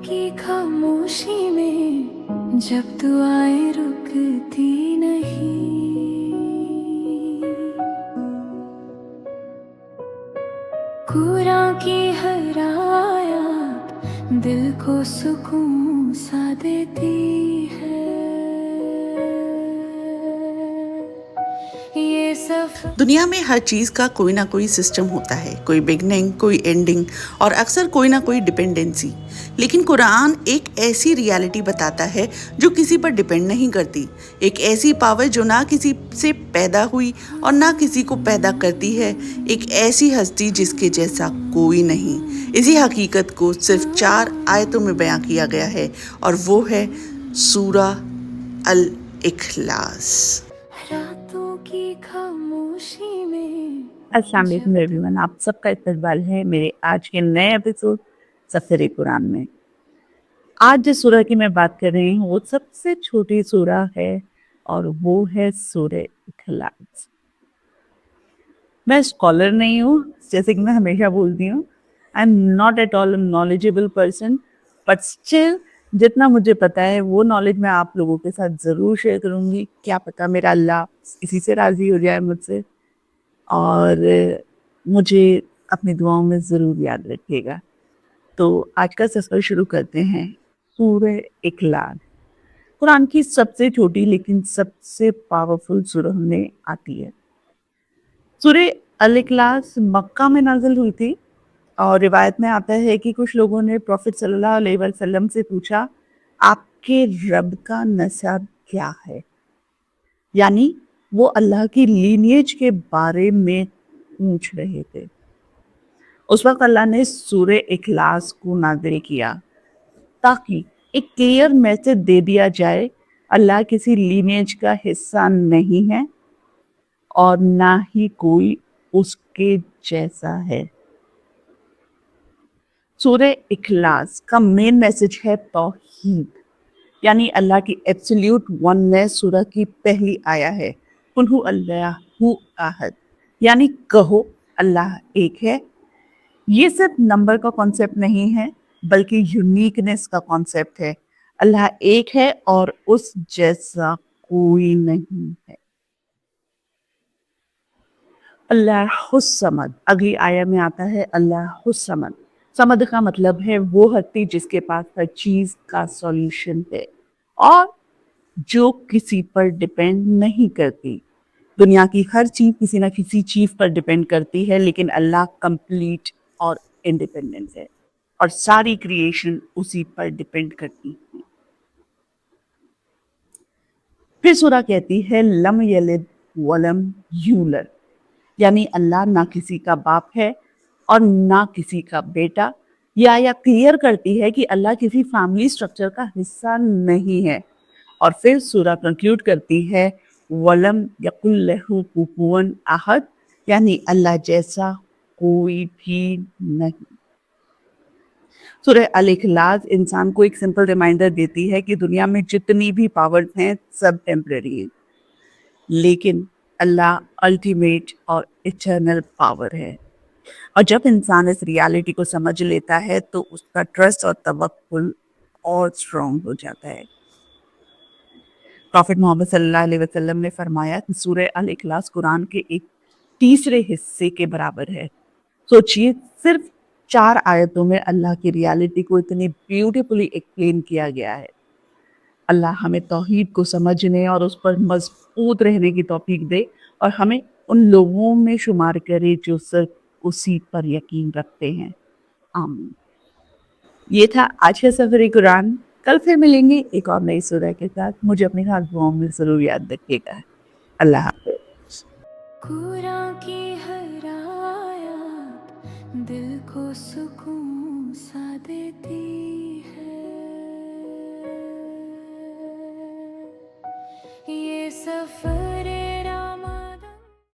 की खामोशी में जब दुआएं रुकती नहीं, कुरान की हर आयत दिल को सुकून सा देती है। ये सफर दुनिया में हर चीज़ का कोई ना कोई सिस्टम होता है, कोई बिगनिंग, कोई एंडिंग और अक्सर कोई ना कोई डिपेंडेंसी। लेकिन कुरान एक ऐसी रियलिटी बताता है जो किसी पर डिपेंड नहीं करती, एक ऐसी पावर जो ना किसी से पैदा हुई और ना किसी को पैदा करती है, एक ऐसी हस्ती जिसके जैसा कोई नहीं। इसी हकीकत को सिर्फ 4 आयतों में बयां किया गया है और वो है सूरा अल इखलास। रातों की खामोशी में अस्सलाम वालेकुम एवरीवन, आप सबका इस्तकबाल है मेरे आज के नए एपिसोड सफर कुरान में। आज जिस सूरह की मैं बात कर रही हूँ वो सबसे छोटी सूरह है और वो है सूरह इखलास। मैं स्कॉलर नहीं हूँ, जैसे कि मैं हमेशा बोलती हूँ, I am not at all knowledgeable person, but still जितना मुझे पता है वो नॉलेज मैं आप लोगों के साथ ज़रूर शेयर करूँगी। क्या पता मेरा अल्लाह इसी से राज़ी हो जाए मुझसे, और मुझे अपनी दुआओं में ज़रूर याद रखिएगा। तो आज का सफ़र शुरू करते हैं। सूरह इखलास कुरान की सबसे छोटी लेकिन सबसे पावरफुल सूरह में आती है। सूरह अल इखलास मक्का में नाज़िल हुई थी और रिवायत में आता है कि कुछ लोगों ने प्रॉफिट सल्लल्लाहु अलैहि वसल्लम से पूछा, आपके रब का नसब क्या है? यानी वो अल्लाह की लीनिएज के बारे में पूछ रहे थे। उस वक्त अल्लाह ने सूरह इखलास को नाज़िल किया ताकि एक क्लियर मैसेज दे दिया जाए, अल्लाह किसी लीनिएज का हिस्सा नहीं है और ना ही कोई उसके जैसा है। सूरह इखलास का मेन मैसेज है तौहीद, यानी अल्लाह की एब्सोल्यूट वननेस। सूरह की पहली आया है, कुल्हु अल्लाहु अहद, यानी कहो अल्लाह एक है। ये सिर्फ नंबर का कॉन्सेप्ट नहीं है बल्कि यूनिकनेस का कॉन्सेप्ट है। अल्लाह एक है और उस जैसा कोई नहीं है। अल्लाहुस समद, अगली आया में आता है अल्लाहुस समद। समद का मतलब है वो हस्ती जिसके पास हर चीज का सॉल्यूशन है और जो किसी पर डिपेंड नहीं करती। दुनिया की हर चीज किसी ना किसी चीज पर डिपेंड करती है, लेकिन अल्लाह कंप्लीट और इंडिपेंडेंट है और सारी क्रिएशन उसी पर डिपेंड करती है। फिर सूरह कहती है लम यलिद वलम यूलद, यानी अल्लाह ना किसी का बाप है और ना किसी का बेटा। या क्लियर करती है कि अल्लाह किसी फैमिली स्ट्रक्चर का हिस्सा नहीं है। और फिर सूरह कंक्लूड करती है वलम यकुल लहू कुफुवन अहद, यानी अल्लाह जैसा कोई भी नहीं। सूरह अल इखलास इंसान को एक सिंपल रिमाइंडर देती है कि दुनिया में जितनी भी पावर्स हैं सब टेम्पररी हैं, लेकिन अल्लाह अल्टीमेट और इटर्नल पावर है। और जब इंसान इस रियलिटी को समझ लेता है तो उसका ट्रस्ट और तवक्कुल और स्ट्रॉन्ग हो जाता है। प्रॉफिट मोहम्मद सल्लल्लाहु अलैहि वसल्लम ने फरमाया कि सूरह अल इखलास कुरान के एक तीसरे हिस्से के बराबर है। सोचिए, सिर्फ 4 आयतों में अल्लाह की रियलिटी को इतनी ब्यूटीफुली एक्सप्लेन किया गया है। अल्लाह हमें तौहीद को समझने और उस पर मजबूत रहने की तौफीक दे और हमें उन लोगों में शुमार करे जो सिर्फ उसी पर यकीन रखते हैं। आमीन। ये था आज का सफर कुरान। कल फिर मिलेंगे एक और नई सूरह के साथ। मुझे अपनी खास दुआओं में जरूर याद रखिएगा। अल्लाह हाफ़िज़। कुरान की हर आयत दिल को सुकून सा देती है। ये सफर